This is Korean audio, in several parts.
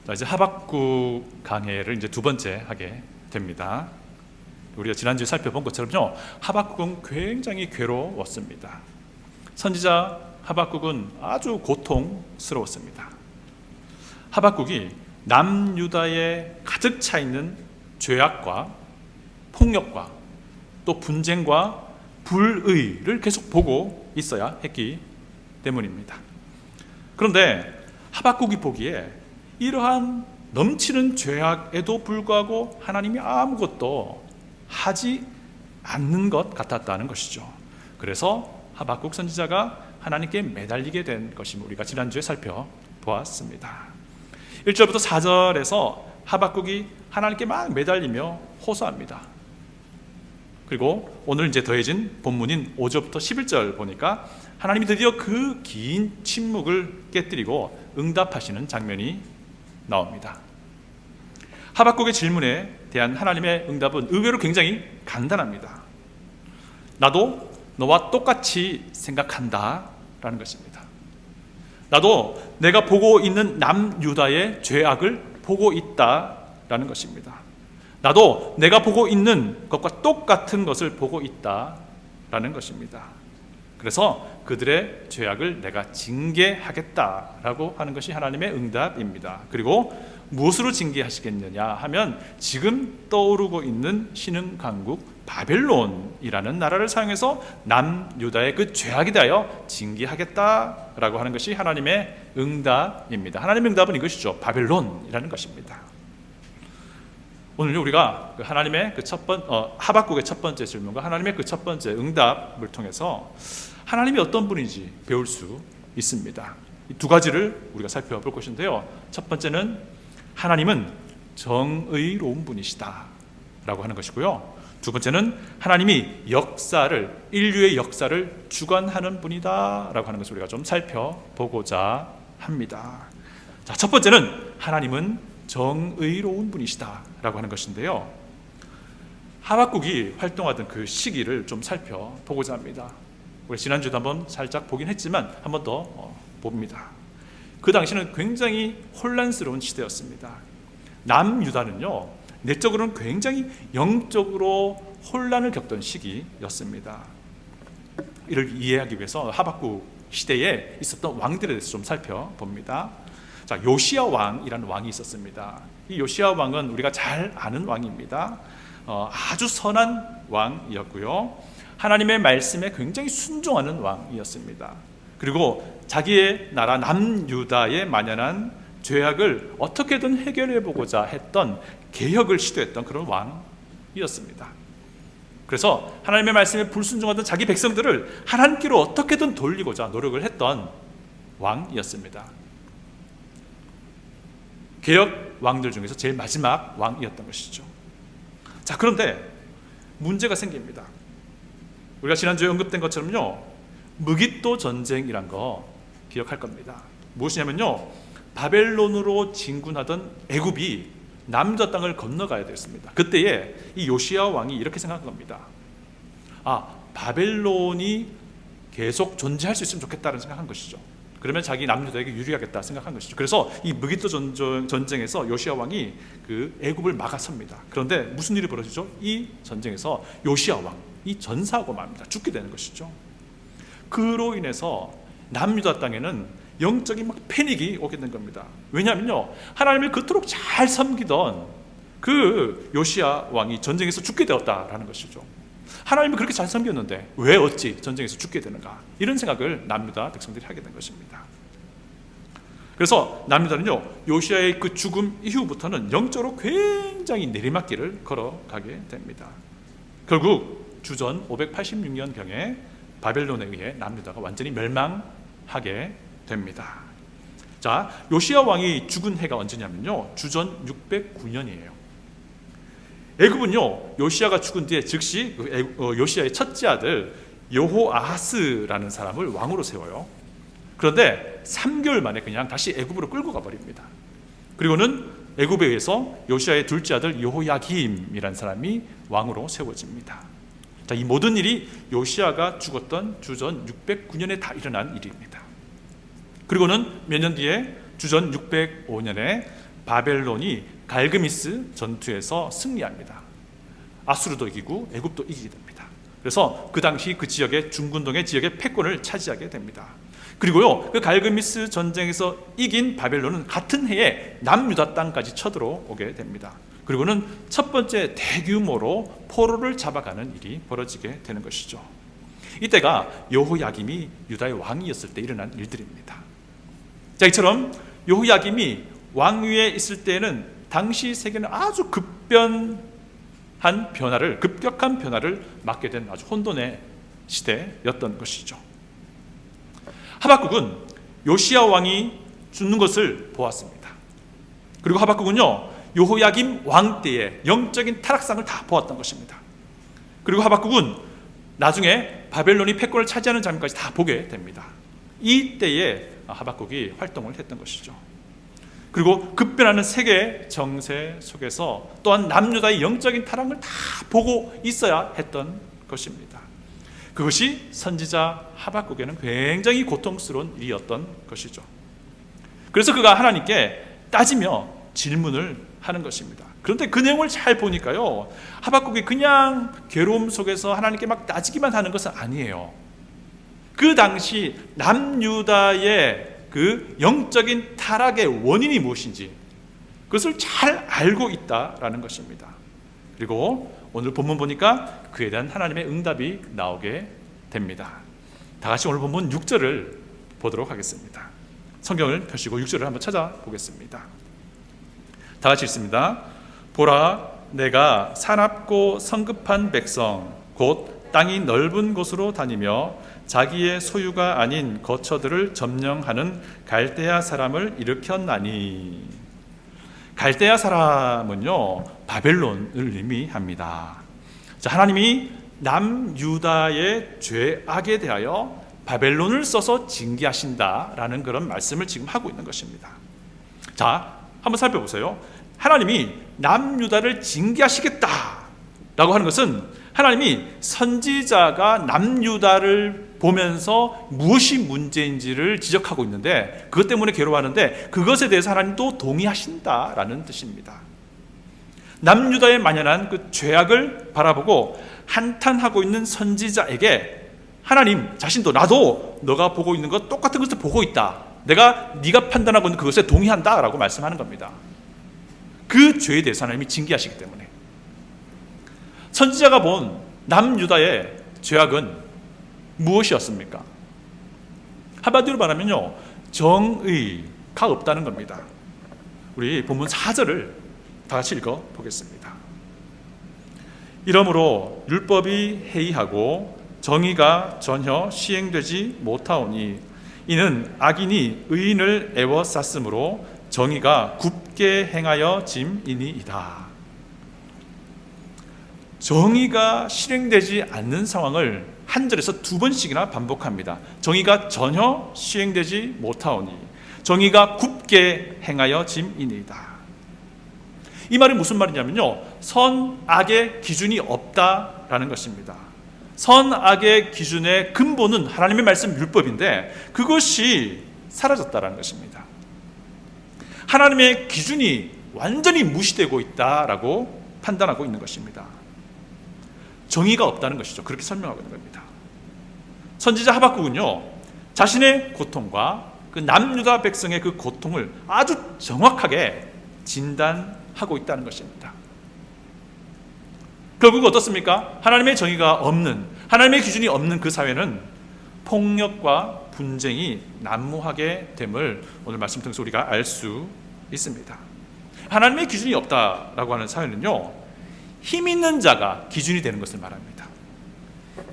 자, 이제 하박국 강해를 이제 두 번째 하게 됩니다. 우리가 지난주에 살펴본 것처럼요, 하박국은 굉장히 괴로웠습니다. 선지자 하박국은 아주 고통스러웠습니다. 하박국이 남유다에 가득 차 있는 죄악과 폭력과 또 분쟁과 불의를 계속 보고 있어야 했기 때문입니다. 그런데 하박국이 보기에 이러한 넘치는 죄악에도 불구하고 하나님이 아무것도 하지 않는 것 같았다는 것이죠. 그래서 하박국 선지자가 하나님께 매달리게 된 것임을 우리가 지난주에 살펴보았습니다. 1절부터 4절에서 하박국이 하나님께 막 매달리며 호소합니다. 그리고 오늘 이제 더해진 본문인 5절부터 11절 보니까 하나님이 드디어 그 긴 침묵을 깨뜨리고 응답하시는 장면이 나옵니다. 하박국의 질문에 대한 하나님의 응답은 의외로 굉장히 간단합니다. 나도 너와 똑같이 생각한다 라는 것입니다. 나도 내가 보고 있는 남유다의 죄악을 보고 있다 라는 것입니다. 나도 내가 보고 있는 것과 똑같은 것을 보고 있다 라는 것입니다. 그래서 그들의 죄악을 내가 징계하겠다라고 하는 것이 하나님의 응답입니다. 그리고 무엇으로 징계하시겠느냐 하면 지금 떠오르고 있는 신흥강국 바벨론이라는 나라를 사용해서 남유다의 그 죄악에 대하여 징계하겠다라고 하는 것이 하나님의 응답입니다. 하나님의 응답은 이것이죠. 바벨론이라는 것입니다. 오늘 우리가 하나님의 하박국의 첫 번째 질문과 하나님의 그 첫 번째 응답을 통해서 하나님이 어떤 분인지 배울 수 있습니다. 이 두 가지를 우리가 살펴볼 것인데요. 첫 번째는 하나님은 정의로운 분이시다 라고 하는 것이고요. 두 번째는 하나님이 인류의 역사를 주관하는 분이다 라고 하는 것을 우리가 좀 살펴보고자 합니다. 자, 첫 번째는 하나님은 정의로운 분이시다 라고 하는 것인데요, 하박국이 활동하던 그 시기를 좀 살펴보고자 합니다. 우리 지난주에도 한번 살짝 보긴 했지만 한 번 더 봅니다. 그 당시는 굉장히 혼란스러운 시대였습니다. 남유다는요, 내적으로는 굉장히 영적으로 혼란을 겪던 시기였습니다. 이를 이해하기 위해서 하박국 시대에 있었던 왕들에 대해서 좀 살펴봅니다. 자, 요시야 왕이라는 왕이 있었습니다. 이 요시야 왕은 우리가 잘 아는 왕입니다. 아주 선한 왕이었고요, 하나님의 말씀에 굉장히 순종하는 왕이었습니다. 그리고 자기의 나라 남유다에 만연한 죄악을 어떻게든 해결해 보고자 했던 개혁을 시도했던 그런 왕이었습니다. 그래서 하나님의 말씀에 불순종하던 자기 백성들을 하나님께로 어떻게든 돌리고자 노력을 했던 왕이었습니다. 개혁 왕들 중에서 제일 마지막 왕이었던 것이죠. 자, 그런데 문제가 생깁니다. 우리가 지난주에 언급된 것처럼요, 무깃도 전쟁이란 거 기억할 겁니다. 무엇이냐면요, 바벨론으로 진군하던 애굽이 남유다 땅을 건너가야 됐습니다. 그때에 이 요시야 왕이 이렇게 생각한 겁니다. 바벨론이 계속 존재할 수 있으면 좋겠다는 생각한 것이죠. 그러면 자기 남유다에게 유리하겠다 생각한 것이죠. 그래서 이 무깃도 전쟁에서 요시야 왕이 그 애굽을 막아섭니다. 그런데 무슨 일이 벌어지죠? 이 전쟁에서 요시야 왕이 전사하고 맙니다. 죽게 되는 것이죠. 그로 인해서 남유다 땅에는 영적인 막 패닉이 오게 된 겁니다. 왜냐하면요, 하나님을 그토록 잘 섬기던 그 요시야 왕이 전쟁에서 죽게 되었다라는 것이죠. 하나님을 그렇게 잘 섬겼는데 왜 어찌 전쟁에서 죽게 되는가, 이런 생각을 남유다 백성들이 하게 된 것입니다. 그래서 남유다는요, 요시야의 그 죽음 이후부터는 영적으로 굉장히 내리막길을 걸어가게 됩니다. 결국 주전 586년경에 바벨론에 의해 남유다가 완전히 멸망하게 됩니다. 자, 요시야 왕이 죽은 해가 언제냐면요, 주전 609년이에요. 애굽은요, 요시야가 죽은 뒤에 즉시 요시야의 첫째 아들 여호아하스라는 사람을 왕으로 세워요. 그런데 3개월 만에 그냥 다시 애굽으로 끌고 가버립니다. 그리고는 애굽에 의해서 요시야의 둘째 아들 여호야김이라는 사람이 왕으로 세워집니다. 자, 이 모든 일이 요시야가 죽었던 주전 609년에 다 일어난 일입니다. 그리고는 몇 년 뒤에 주전 605년에 바벨론이 갈그미스 전투에서 승리합니다. 아수르도 이기고 애굽도 이기게 됩니다. 그래서 그 당시 그 지역의 중근동의 지역의 패권을 차지하게 됩니다. 그리고요, 그 갈그미스 전쟁에서 이긴 바벨론은 같은 해에 남유다 땅까지 쳐들어오게 됩니다. 그리고는 첫 번째 대규모로 포로를 잡아가는 일이 벌어지게 되는 것이죠. 이때가 여호야김이 유다의 왕이었을 때 일어난 일들입니다. 자, 이처럼 여호야김이 왕위에 있을 때는 당시 세계는 아주 급격한 변화를 맞게 된 아주 혼돈의 시대였던 것이죠. 하박국은 요시야 왕이 죽는 것을 보았습니다. 그리고 하박국은요, 여호야김 왕 때의 영적인 타락상을 다 보았던 것입니다. 그리고 하박국은 나중에 바벨론이 패권을 차지하는 장면까지 다 보게 됩니다. 이 때에 하박국이 활동을 했던 것이죠. 그리고 급변하는 세계 정세 속에서 또한 남유다의 영적인 타락을 다 보고 있어야 했던 것입니다. 그것이 선지자 하박국에는 굉장히 고통스러운 일이었던 것이죠. 그래서 그가 하나님께 따지며 질문을 하는 것입니다. 그런데 그 내용을 잘 보니까요, 하박국이 그냥 괴로움 속에서 하나님께 막 따지기만 하는 것은 아니에요. 그 당시 남유다의 그 영적인 타락의 원인이 무엇인지 그것을 잘 알고 있다라는 것입니다. 그리고 오늘 본문 보니까 그에 대한 하나님의 응답이 나오게 됩니다. 다 같이 오늘 본문 6절을 보도록 하겠습니다. 성경을 펴시고 6절을 한번 찾아보겠습니다. 다 같이 읽습니다. 보라, 내가 사납고 성급한 백성 곧 땅이 넓은 곳으로 다니며 자기의 소유가 아닌 거처들을 점령하는 갈대아 사람을 일으켰나니. 갈대아 사람은요, 바벨론을 의미합니다. 자, 하나님이 남유다의 죄악에 대하여 바벨론을 써서 징계하신다라는 그런 말씀을 지금 하고 있는 것입니다. 자, 한번 살펴보세요. 하나님이 남유다를 징계하시겠다라고 하는 것은 하나님이 선지자가 남유다를 보면서 무엇이 문제인지를 지적하고 있는데 그것 때문에 괴로워하는데 그것에 대해서 하나님도 동의하신다라는 뜻입니다. 남유다에 만연한 그 죄악을 바라보고 한탄하고 있는 선지자에게 하나님 자신도 나도 너가 보고 있는 것 똑같은 것을 보고 있다. 네가 판단하고 있는 그것에 동의한다라고 말씀하는 겁니다. 그 죄에 대해서 하나님이 징계하시기 때문에. 선지자가 본 남유다의 죄악은 무엇이었습니까? 한마디로 말하면요, 정의가 없다는 겁니다. 우리 본문 4절을 다 같이 읽어 보겠습니다. 이러므로 율법이 해이하고 정의가 전혀 시행되지 못하오니 이는 악인이 의인을 애워쌌으므로 정의가 굽게 행하여 짐이니이다. 정의가 실행되지 않는 상황을 한 절에서 두 번씩이나 반복합니다. 정의가 전혀 시행되지 못하오니 정의가 굽게 행하여 짐이니이다. 이 말이 무슨 말이냐면요, 선악의 기준이 없다라는 것입니다. 선악의 기준의 근본은 하나님의 말씀 율법인데 그것이 사라졌다라는 것입니다. 하나님의 기준이 완전히 무시되고 있다라고 판단하고 있는 것입니다. 정의가 없다는 것이죠. 그렇게 설명하고 있는 겁니다. 선지자 하박국은요, 자신의 고통과 그 남유다 백성의 그 고통을 아주 정확하게 진단하고 있다는 것입니다. 결국 어떻습니까? 하나님의 정의가 없는, 하나님의 기준이 없는 그 사회는 폭력과 분쟁이 난무하게 됨을 오늘 말씀 통해서 우리가 알 수 있습니다. 하나님의 기준이 없다라고 하는 사회는요, 힘 있는 자가 기준이 되는 것을 말합니다.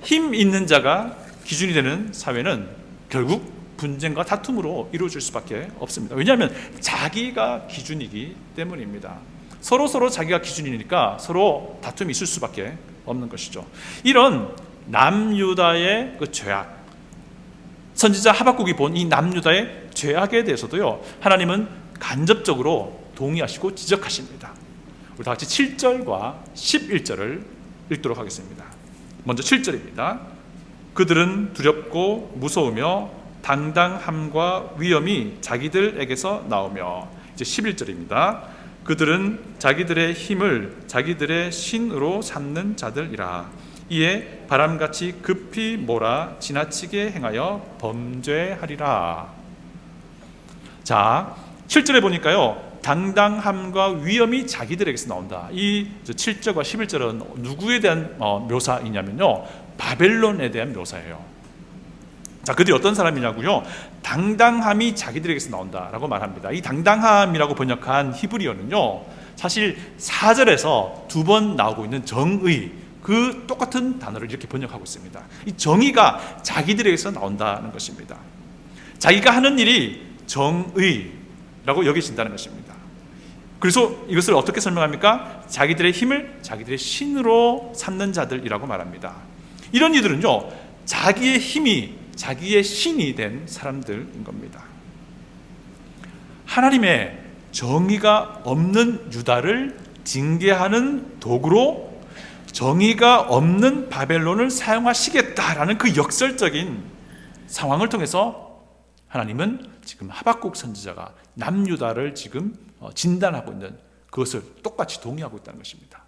힘 있는 자가 기준이 되는 사회는 결국 분쟁과 다툼으로 이루어질 수밖에 없습니다. 왜냐하면 자기가 기준이기 때문입니다. 서로 자기가 기준이니까 서로 다툼이 있을 수밖에 없는 것이죠. 이런 남유다의 그 죄악, 선지자 하박국이 본 이 남유다의 죄악에 대해서도요, 하나님은 간접적으로 동의하시고 지적하십니다. 우리 다 같이 7절과 11절을 읽도록 하겠습니다. 먼저 7절입니다. 그들은 두렵고 무서우며 당당함과 위엄이 자기들에게서 나오며, 이제 11절입니다. 그들은 자기들의 힘을 자기들의 신으로 삼는 자들이라. 이에 바람같이 급히 몰아 지나치게 행하여 범죄하리라. 자, 7절에 보니까요, 당당함과 위엄이 자기들에게서 나온다. 이 7절과 11절은 누구에 대한 묘사이냐면요, 바벨론에 대한 묘사예요. 자, 그들이 어떤 사람이냐고요? 당당함이 자기들에게서 나온다라고 말합니다. 이 당당함이라고 번역한 히브리어는요, 사실 4절에서 두 번 나오고 있는 정의, 그 똑같은 단어를 이렇게 번역하고 있습니다. 이 정의가 자기들에게서 나온다는 것입니다. 자기가 하는 일이 정의라고 여겨진다는 것입니다. 그래서 이것을 어떻게 설명합니까? 자기들의 힘을 자기들의 신으로 삼는 자들이라고 말합니다. 이런 이들은요, 자기의 힘이 자기의 신이 된 사람들인 겁니다. 하나님의 정의가 없는 유다를 징계하는 도구로 정의가 없는 바벨론을 사용하시겠다라는 그 역설적인 상황을 통해서 하나님은 지금 하박국 선지자가 남유다를 지금 진단하고 있는 그것을 똑같이 동의하고 있다는 것입니다.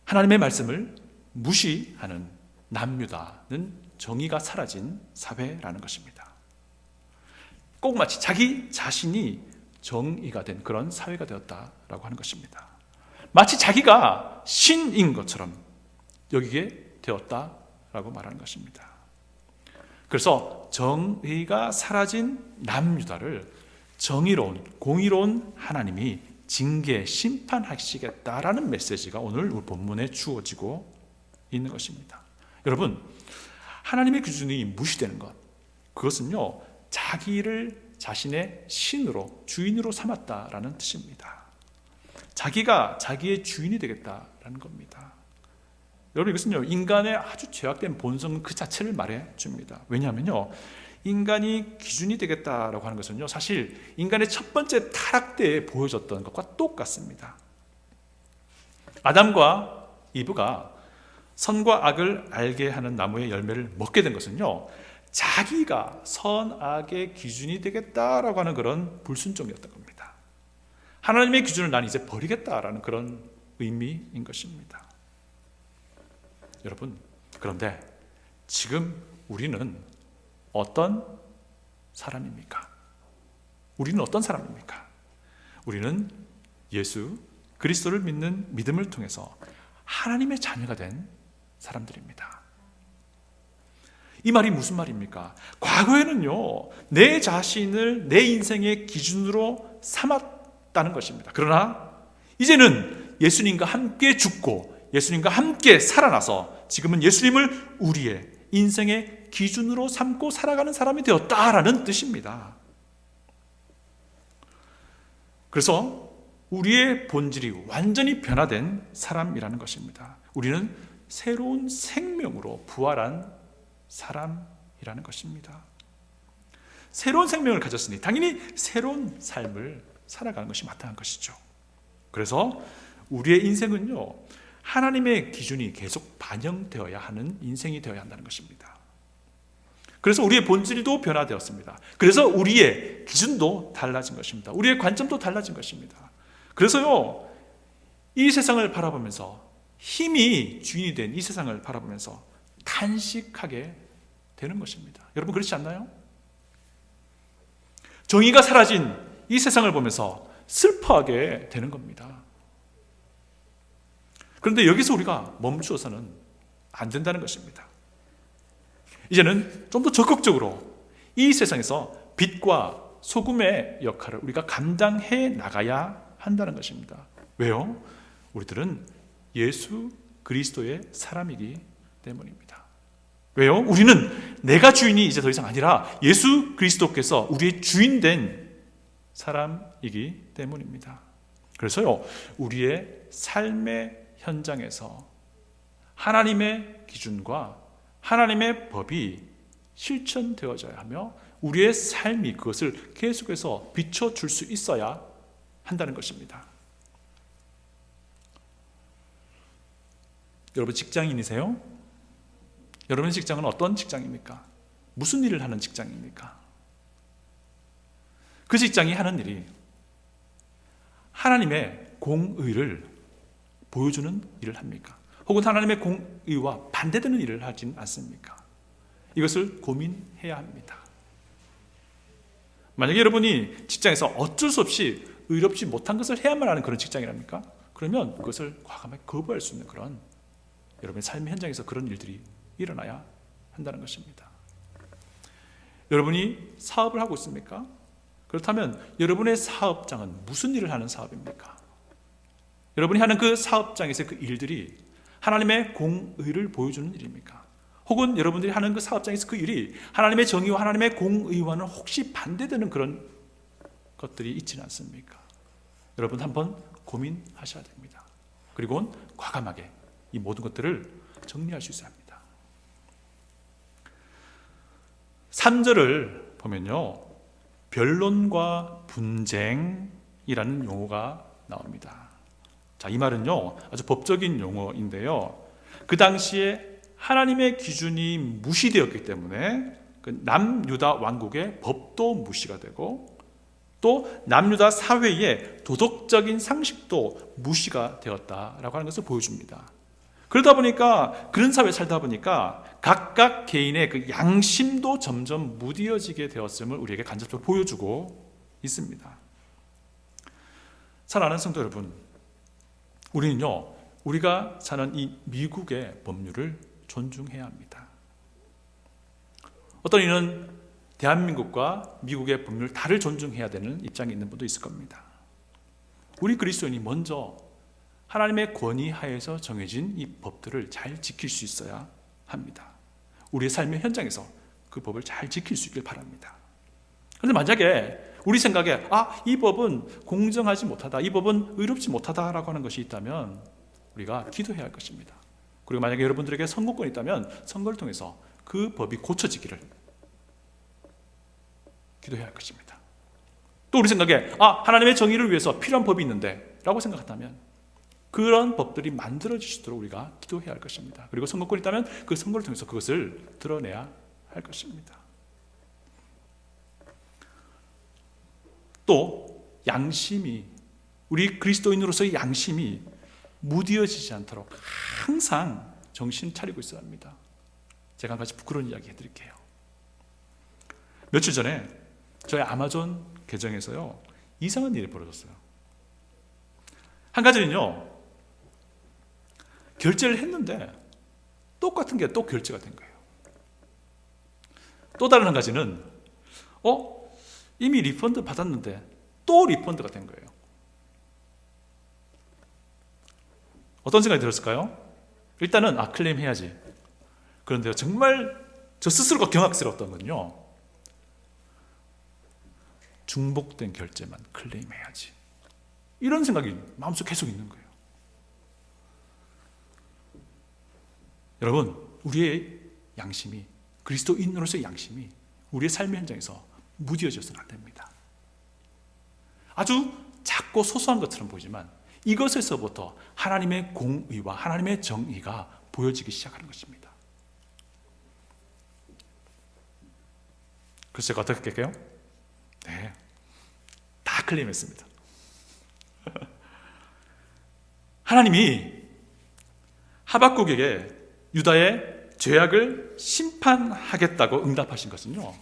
하나님의 말씀을 무시하는 남유다는 정의가 사라진 사회라는 것입니다. 꼭 마치 자기 자신이 정의가 된 그런 사회가 되었다라고 하는 것입니다. 마치 자기가 신인 것처럼 여기게 되었다라고 말하는 것입니다. 그래서 정의가 사라진 남유다를 정의로운 공의로운 하나님이 징계, 심판하시겠다라는 메시지가 오늘 본문에 주어지고 있는 것입니다. 여러분, 하나님의 기준이 무시되는 것, 그것은요, 자기를 자신의 신으로, 주인으로 삼았다라는 뜻입니다. 자기가 자기의 주인이 되겠다라는 겁니다. 여러분, 이것은요, 인간의 아주 죄악된 본성 그 자체를 말해 줍니다. 왜냐하면요, 인간이 기준이 되겠다라고 하는 것은요, 사실 인간의 첫 번째 타락 때에 보여졌던 것과 똑같습니다. 아담과 이브가 선과 악을 알게 하는 나무의 열매를 먹게 된 것은요, 자기가 선악의 기준이 되겠다라고 하는 그런 불순종이었던 겁니다. 하나님의 기준을 난 이제 버리겠다라는 그런 의미인 것입니다. 여러분, 그런데 지금 우리는 어떤 사람입니까? 우리는 어떤 사람입니까? 우리는 예수 그리스도를 믿는 믿음을 통해서 하나님의 자녀가 된 사람들입니다. 이 말이 무슨 말입니까? 과거에는요, 내 자신을 내 인생의 기준으로 삼았다는 것입니다. 그러나 이제는 예수님과 함께 죽고 예수님과 함께 살아나서 지금은 예수님을 우리의 인생의 기준으로 삼고 살아가는 사람이 되었다라는 뜻입니다. 그래서 우리의 본질이 완전히 변화된 사람이라는 것입니다. 우리는 새로운 생명으로 부활한 사람이라는 것입니다. 새로운 생명을 가졌으니 당연히 새로운 삶을 살아가는 것이 마땅한 것이죠. 그래서 우리의 인생은요, 하나님의 기준이 계속 반영되어야 하는 인생이 되어야 한다는 것입니다. 그래서 우리의 본질도 변화되었습니다. 그래서 우리의 기준도 달라진 것입니다. 우리의 관점도 달라진 것입니다. 그래서요, 이 세상을 바라보면서 힘이 주인이 된 이 세상을 바라보면서 탄식하게 되는 것입니다. 여러분, 그렇지 않나요? 정의가 사라진 이 세상을 보면서 슬퍼하게 되는 겁니다. 그런데 여기서 우리가 멈추어서는 안 된다는 것입니다. 이제는 좀 더 적극적으로 이 세상에서 빛과 소금의 역할을 우리가 감당해 나가야 한다는 것입니다. 왜요? 우리들은 예수 그리스도의 사람이기 때문입니다. 왜요? 우리는 내가 주인이 이제 더 이상 아니라 예수 그리스도께서 우리의 주인 된 사람이기 때문입니다. 그래서요, 우리의 삶의 현장에서 하나님의 기준과 하나님의 법이 실천되어져야 하며 우리의 삶이 그것을 계속해서 비춰줄 수 있어야 한다는 것입니다. 여러분, 직장인이세요? 여러분의 직장은 어떤 직장입니까? 무슨 일을 하는 직장입니까? 그 직장이 하는 일이 하나님의 공의를 보여주는 일을 합니까? 혹은 하나님의 공의와 반대되는 일을 하지는 않습니까? 이것을 고민해야 합니다. 만약에 여러분이 직장에서 어쩔 수 없이 의롭지 못한 것을 해야만 하는 그런 직장이랍니까? 그러면 그것을 과감하게 거부할 수 있는 그런 여러분의 삶의 현장에서 그런 일들이 일어나야 한다는 것입니다. 여러분이 사업을 하고 있습니까? 그렇다면 여러분의 사업장은 무슨 일을 하는 사업입니까? 여러분이 하는 그 사업장에서 그 일들이 하나님의 공의를 보여주는 일입니까? 혹은 여러분들이 하는 그 사업장에서 그 일이 하나님의 정의와 하나님의 공의와는 혹시 반대되는 그런 것들이 있지는 않습니까? 여러분 한번 고민하셔야 됩니다. 그리고 과감하게 이 모든 것들을 정리할 수 있어야 합니다. 3절을 보면요, 변론과 분쟁이라는 용어가 나옵니다. 자, 이 말은요, 아주 법적인 용어인데요, 그 당시에 하나님의 기준이 무시되었기 때문에 그 남유다 왕국의 법도 무시가 되고 또 남유다 사회의 도덕적인 상식도 무시가 되었다라고 하는 것을 보여줍니다. 그러다 보니까 그런 사회에 살다 보니까 각각 개인의 그 양심도 점점 무뎌지게 되었음을 우리에게 간접적으로 보여주고 있습니다. 사랑하는 성도 여러분, 우리는요, 우리가 사는 이 미국의 법률을 존중해야 합니다. 어떤 이는 대한민국과 미국의 법률 다를 존중해야 되는 입장에 있는 분도 있을 겁니다. 우리 그리스도인이 먼저 하나님의 권위 하에서 정해진 이 법들을 잘 지킬 수 있어야 합니다. 우리의 삶의 현장에서 그 법을 잘 지킬 수 있길 바랍니다. 그런데 만약에 우리 생각에 이 법은 공정하지 못하다, 이 법은 의롭지 못하다라고 하는 것이 있다면 우리가 기도해야 할 것입니다. 그리고 만약에 여러분들에게 선거권이 있다면 선거를 통해서 그 법이 고쳐지기를 기도해야 할 것입니다. 또 우리 생각에 하나님의 정의를 위해서 필요한 법이 있는데 라고 생각한다면 그런 법들이 만들어지시도록 우리가 기도해야 할 것입니다. 그리고 선거권이 있다면 그 선거를 통해서 그것을 드러내야 할 것입니다. 또 양심이, 우리 그리스도인으로서의 양심이 무디어지지 않도록 항상 정신 차리고 있어야 합니다. 제가 한 가지 부끄러운 이야기 해드릴게요. 며칠 전에 저희 아마존 계정에서요, 이상한 일이 벌어졌어요. 한 가지는요, 결제를 했는데 똑같은 게 또 결제가 된 거예요. 또 다른 한 가지는 이미 리펀드 받았는데 또 리펀드가 된 거예요. 어떤 생각이 들었을까요? 일단은 클레임 해야지. 그런데요, 정말 저 스스로가 경악스러웠던 건요, 중복된 결제만 클레임해야지, 이런 생각이 마음속에 계속 있는 거예요. 여러분, 우리의 양심이, 그리스도인으로서의 양심이 우리의 삶의 현장에서 무뎌져서는 안 됩니다. 아주 작고 소소한 것처럼 보이지만 이것에서부터 하나님의 공의와 하나님의 정의가 보여지기 시작하는 것입니다. 그래서 제가 어떻게 할게요? 네, 다 클레임했습니다. 하나님이 하박국에게 유다의 죄악을 심판하겠다고 응답하신 것은요,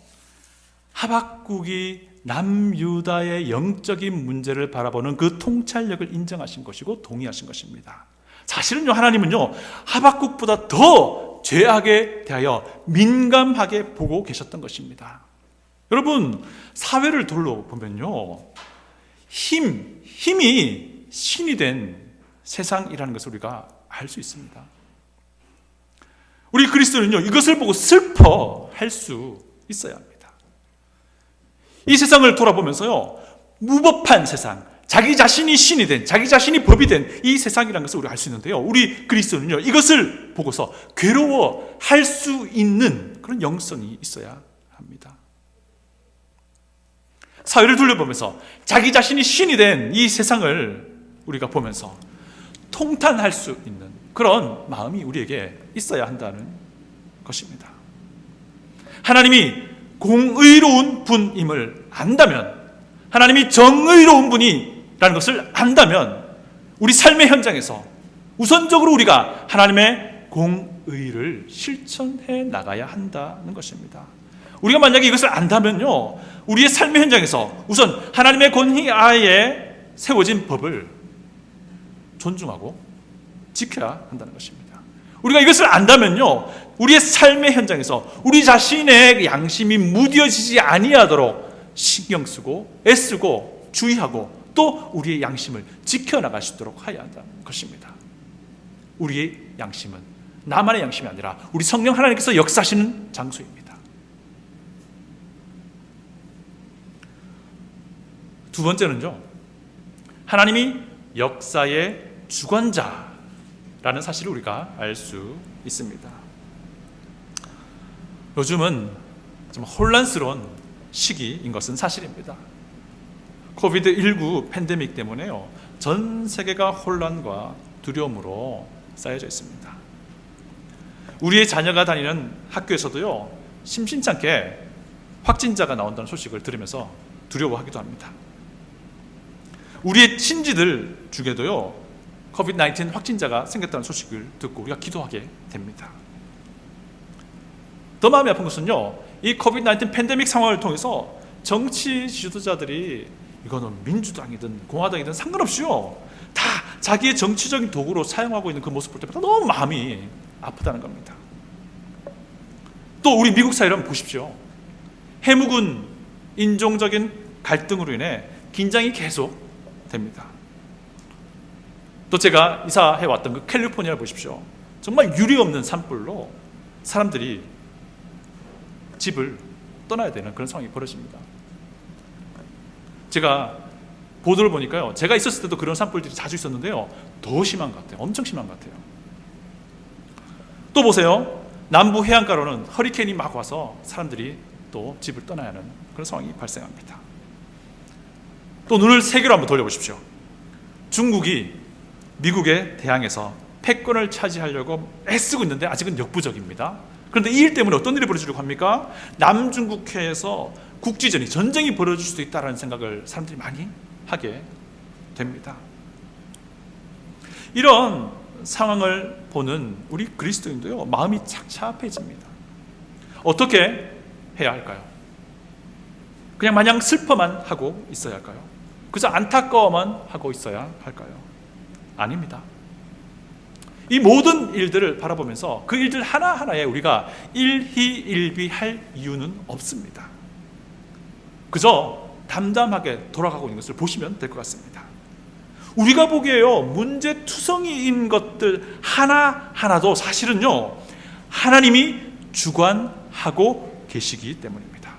하박국이 남유다의 영적인 문제를 바라보는 그 통찰력을 인정하신 것이고 동의하신 것입니다. 사실은요, 하나님은요, 하박국보다 더 죄악에 대하여 민감하게 보고 계셨던 것입니다. 여러분, 사회를 둘러보면요, 힘이 신이 된 세상이라는 것을 우리가 알 수 있습니다. 우리 그리스도는요, 이것을 보고 슬퍼할 수 있어야 합니다. 이 세상을 돌아보면서요, 무법한 세상, 자기 자신이 신이 된, 자기 자신이 법이 된 이 세상이라는 것을 우리가 알 수 있는데요, 우리 그리스도는요, 이것을 보고서 괴로워할 수 있는 그런 영성이 있어야 합니다. 사회를 둘러보면서 자기 자신이 신이 된 이 세상을 우리가 보면서 통탄할 수 있는 그런 마음이 우리에게 있어야 한다는 것입니다. 하나님이 공의로운 분임을 안다면 하나님이 정의로운 분이라는 것을 안다면 우리 삶의 현장에서 우선적으로 우리가 하나님의 공의를 실천해 나가야 한다는 것입니다. 우리가 만약에 이것을 안다면요, 우리의 삶의 현장에서 우선 하나님의 권위하에 세워진 법을 존중하고 지켜야 한다는 것입니다. 우리가 이것을 안다면요, 우리의 삶의 현장에서 우리 자신의 양심이 무뎌지지 아니하도록 신경 쓰고 애쓰고 주의하고 또 우리의 양심을 지켜나갈 수 있도록 해야 한다는 것입니다. 우리의 양심은 나만의 양심이 아니라 우리 성령 하나님께서 역사하시는 장소입니다. 두 번째는요, 하나님이 역사의 주관자라는 사실을 우리가 알 수 있습니다. 요즘은 좀 혼란스러운 시기인 것은 사실입니다. 코비드19 팬데믹 때문에요, 전 세계가 혼란과 두려움으로 쌓여져 있습니다. 우리의 자녀가 다니는 학교에서도요, 심심찮게 확진자가 나온다는 소식을 들으면서 두려워하기도 합니다. 우리의 친지들 중에도요, 코비드-19 확진자가 생겼다는 소식을 듣고 우리가 기도하게 됩니다. 더 마음이 아픈 것은요, 이 코비드-19 팬데믹 상황을 통해서 정치 지도자들이 이거는 민주당이든 공화당이든 상관없이요, 다 자기의 정치적인 도구로 사용하고 있는 그 모습 볼 때마다 너무 마음이 아프다는 겁니다. 또 우리 미국 사회를 한번 보십시오. 해묵은 인종적인 갈등으로 인해 긴장이 계속 됩니다. 또 제가 이사해 왔던 그 캘리포니아를 보십시오. 정말 유리 없는 산불로 사람들이 집을 떠나야 되는 그런 상황이 벌어집니다. 제가 보도를 보니까요, 제가 있었을 때도 그런 산불들이 자주 있었는데요, 더 심한 것 같아요. 엄청 심한 것 같아요. 또 보세요. 남부 해안가로는 허리케인이 막 와서 사람들이 또 집을 떠나야 하는 그런 상황이 발생합니다. 또 눈을 세계로 한번 돌려보십시오. 중국이 미국에 대항해서 패권을 차지하려고 애쓰고 있는데 아직은 역부족입니다. 그런데 이 일 때문에 어떤 일이 벌어지려고 합니까? 남중국해에서 국지전이, 전쟁이 벌어질 수도 있다는 생각을 사람들이 많이 하게 됩니다. 이런 상황을 보는 우리 그리스도인도요, 마음이 착잡해집니다. 어떻게 해야 할까요? 그냥 마냥 슬퍼만 하고 있어야 할까요? 그저 안타까워만 하고 있어야 할까요? 아닙니다. 이 모든 일들을 바라보면서 그 일들 하나하나에 우리가 일희일비할 이유는 없습니다. 그저 담담하게 돌아가고 있는 것을 보시면 될 것 같습니다. 우리가 보기에요, 문제투성이인 것들 하나하나도 사실은요, 하나님이 주관하고 계시기 때문입니다.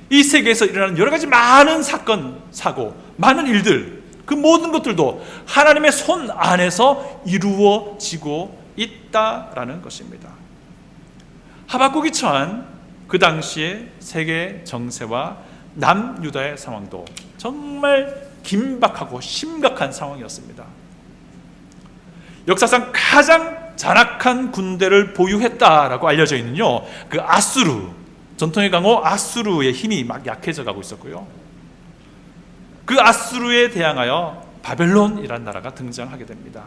이 세계에서 일어나는 여러 가지 많은 사건, 사고, 많은 일들, 그 모든 것들도 하나님의 손 안에서 이루어지고 있다라는 것입니다. 하박국이 처한 그 당시의 세계 정세와 남유다의 상황도 정말 긴박하고 심각한 상황이었습니다. 역사상 가장 잔악한 군대를 보유했다라고 알려져 있는요, 그 아수르, 전통의 강호 아수르의 힘이 막 약해져 가고 있었고요, 그 아수르에 대항하여 바벨론이라는 나라가 등장하게 됩니다.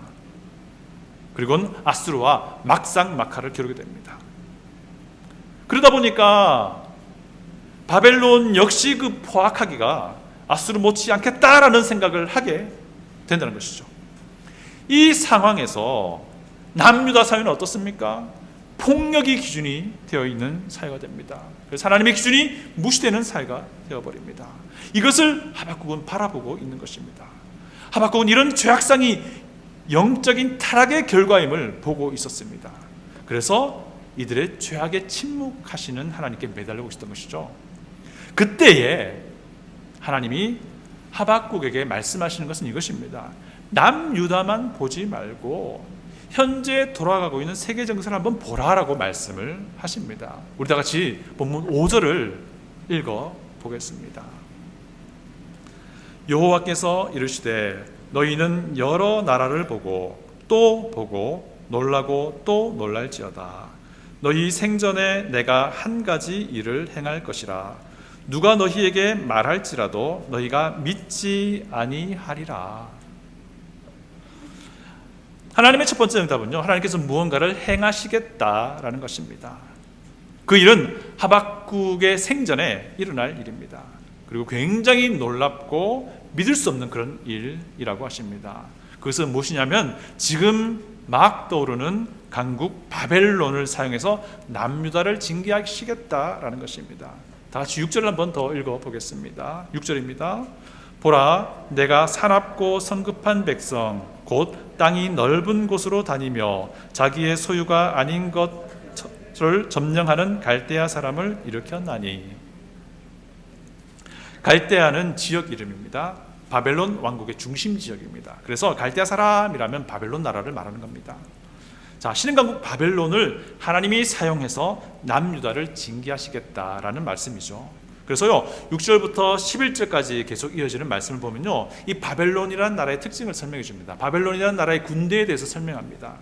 그리고는 아수르와 막상막하를 겨루게 됩니다. 그러다 보니까 바벨론 역시 그 포악하기가 아수르 못지 않겠다라는 생각을 하게 된다는 것이죠. 이 상황에서 남유다 사회는 어떻습니까? 폭력이 기준이 되어 있는 사회가 됩니다. 그래서 하나님의 기준이 무시되는 사회가 되어버립니다. 이것을 하박국은 바라보고 있는 것입니다. 하박국은 이런 죄악상이 영적인 타락의 결과임을 보고 있었습니다. 그래서 이들의 죄악에 침묵하시는 하나님께 매달리고 있었던 것이죠. 그때에 하나님이 하박국에게 말씀하시는 것은 이것입니다. 남유다만 보지 말고 현재 돌아가고 있는 세계 정세를 한번 보라라고 말씀을 하십니다. 우리 다 같이 본문 5절을 읽어 보겠습니다. 여호와께서 이르시되 너희는 여러 나라를 보고 또 보고 놀라고 또 놀랄지어다. 너희 생전에 내가 한 가지 일을 행할 것이라. 누가 너희에게 말할지라도 너희가 믿지 아니하리라. 하나님의 첫 번째 응답은요, 하나님께서 무언가를 행하시겠다라는 것입니다. 그 일은 하박국의 생전에 일어날 일입니다. 그리고 굉장히 놀랍고 믿을 수 없는 그런 일이라고 하십니다. 그것은 무엇이냐면 지금 막 떠오르는 강국 바벨론을 사용해서 남유다를 징계하시겠다라는 것입니다. 다 같이 6절을 한번 더 읽어보겠습니다. 6절입니다. 보라, 내가 사납고 성급한 백성 곧 땅이 넓은 곳으로 다니며 자기의 소유가 아닌 것을 점령하는 갈대아 사람을 일으켰나니. 갈대아는 지역 이름입니다. 바벨론 왕국의 중심 지역입니다. 그래서 갈대아 사람이라면 바벨론 나라를 말하는 겁니다. 자, 신흥강국 바벨론을 하나님이 사용해서 남유다를 징계하시겠다라는 말씀이죠. 그래서요, 6절부터 11절까지 계속 이어지는 말씀을 보면요, 이 바벨론이라는 나라의 특징을 설명해 줍니다. 바벨론이라는 나라의 군대에 대해서 설명합니다.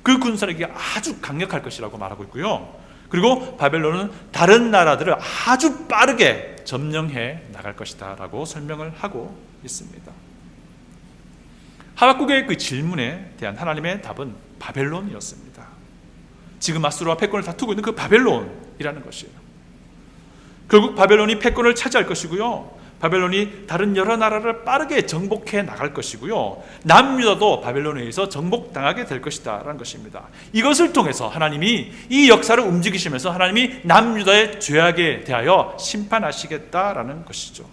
그 군사력이 아주 강력할 것이라고 말하고 있고요. 그리고 바벨론은 다른 나라들을 아주 빠르게 점령해 나갈 것이다 라고 설명을 하고 있습니다. 하박국의 그 질문에 대한 하나님의 답은 바벨론이었습니다. 지금 아수르와 패권을 다투고 있는 그 바벨론이라는 것이에요. 결국 바벨론이 패권을 차지할 것이고요, 바벨론이 다른 여러 나라를 빠르게 정복해 나갈 것이고요, 남유다도 바벨론에 의해서 정복당하게 될 것이다 라는 것입니다. 이것을 통해서 하나님이 이 역사를 움직이시면서 하나님이 남유다의 죄악에 대하여 심판하시겠다라는 것이죠.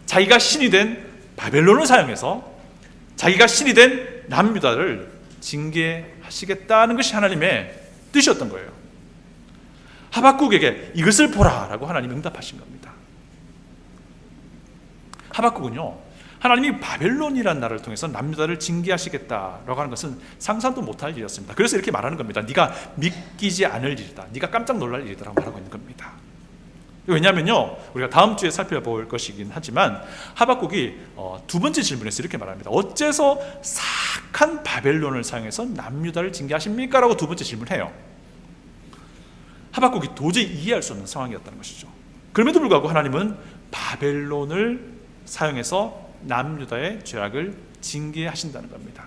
자기가 신이 된 바벨론을 사용해서 자기가 신이 된 남유다를 징계하시겠다는 것이 하나님의 뜻이었던 거예요. 하박국에게 이것을 보라라고 하나님이 응답하신 겁니다. 하박국은요, 하나님이 바벨론이라는 나라를 통해서 남유다를 징계하시겠다라고 하는 것은 상상도 못할 일이었습니다. 그래서 이렇게 말하는 겁니다. 네가 믿기지 않을 일이다, 네가 깜짝 놀랄 일이다 라고 말하고 있는 겁니다. 왜냐하면요, 우리가 다음 주에 살펴볼 것이긴 하지만 하박국이 두 번째 질문에서 이렇게 말합니다. 어째서 사악한 바벨론을 사용해서 남유다를 징계하십니까? 라고 두 번째 질문해요. 하박국이 도저히 이해할 수 없는 상황이었다는 것이죠. 그럼에도 불구하고 하나님은 바벨론을 사용해서 남유다의 죄악을 징계하신다는 겁니다.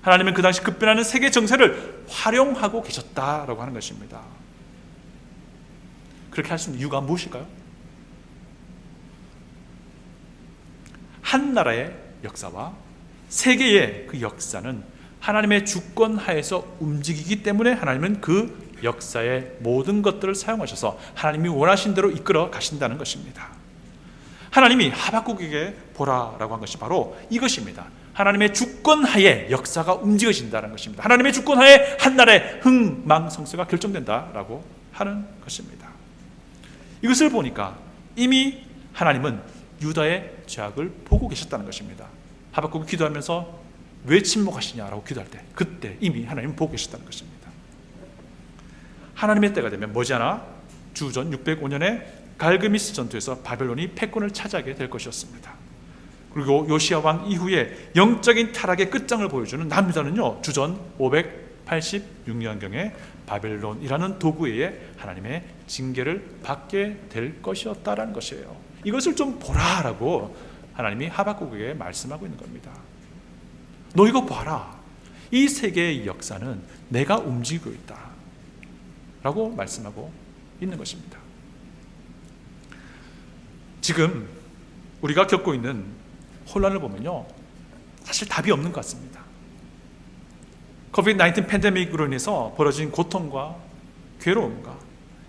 하나님은 그 당시 급변하는 세계 정세를 활용하고 계셨다라고 하는 것입니다. 그렇게 할 수 있는 이유가 무엇일까요? 한 나라의 역사와 세계의 그 역사는 하나님의 주권 하에서 움직이기 때문에 하나님은 그 역사의 모든 것들을 사용하셔서 하나님이 원하신 대로 이끌어 가신다는 것입니다. 하나님이 하박국에게 보라라고 한 것이 바로 이것입니다. 하나님의 주권 하에 역사가 움직여진다는 것입니다. 하나님의 주권 하에 한 나라의 흥망성쇠가 결정된다라고 하는 것입니다. 이것을 보니까 이미 하나님은 유다의 죄악을 보고 계셨다는 것입니다. 하박국이 기도하면서 왜 침묵하시냐라고 기도할 때 그때 이미 하나님은 보고 계셨다는 것입니다. 하나님의 때가 되면 머지않아 주전 605년에 갈그미스 전투에서 바벨론이 패권을 차지하게 될 것이었습니다. 그리고 요시야 왕 이후에 영적인 타락의 끝장을 보여주는 남유다는요, 주전 586년경에 바벨론이라는 도구에 의해 하나님의 징계를 받게 될 것이었다라는 것이에요. 이것을 좀 보라라고 하나님이 하박국에게 말씀하고 있는 겁니다. 너 이거 봐라. 이 세계의 역사는 내가 움직이고 있다 라고 말씀하고 있는 것입니다. 지금 우리가 겪고 있는 혼란을 보면요, 사실 답이 없는 것 같습니다. 코비드-19 팬데믹으로 인해서 벌어진 고통과 괴로움과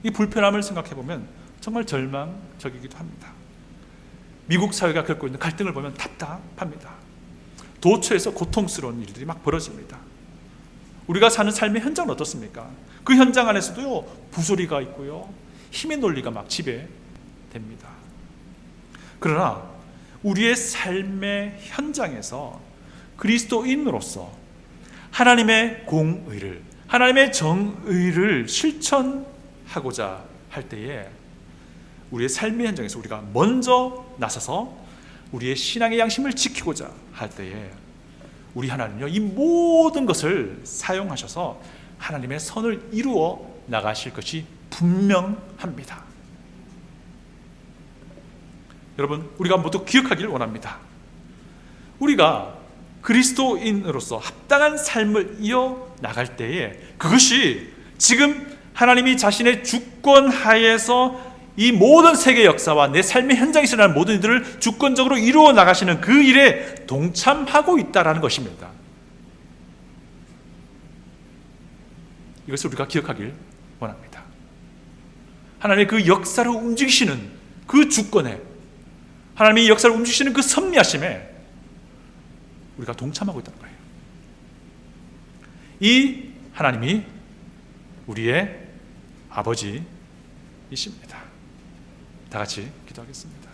이 불편함을 생각해 보면 정말 절망적이기도 합니다. 미국 사회가 겪고 있는 갈등을 보면 답답합니다. 도처에서 고통스러운 일들이 막 벌어집니다. 우리가 사는 삶의 현장은 어떻습니까? 그 현장 안에서도요, 부조리가 있고요, 힘의 논리가 막 지배됩니다. 그러나 우리의 삶의 현장에서 그리스도인으로서 하나님의 공의를, 하나님의 정의를 실천하고자 할 때에 우리의 삶의 현장에서 우리가 먼저 나서서 우리의 신앙의 양심을 지키고자 할 때에 우리 하나님은요, 이 모든 것을 사용하셔서 하나님의 선을 이루어 나가실 것이 분명합니다. 여러분, 우리가 모두 기억하기를 원합니다. 우리가 그리스도인으로서 합당한 삶을 이어나갈 때에 그것이 지금 하나님이 자신의 주권 하에서 이 모든 세계 역사와 내 삶의 현장에서 일어나는 모든 일들을 주권적으로 이루어 나가시는 그 일에 동참하고 있다는 것입니다. 이것을 우리가 기억하길 원합니다. 하나님의 그 역사를 움직이시는 그 주권에, 하나님의 역사를 움직이시는 그 섭리하심에 우리가 동참하고 있다는 거예요. 이 하나님이 우리의 아버지이십니다. 다 같이 기도하겠습니다.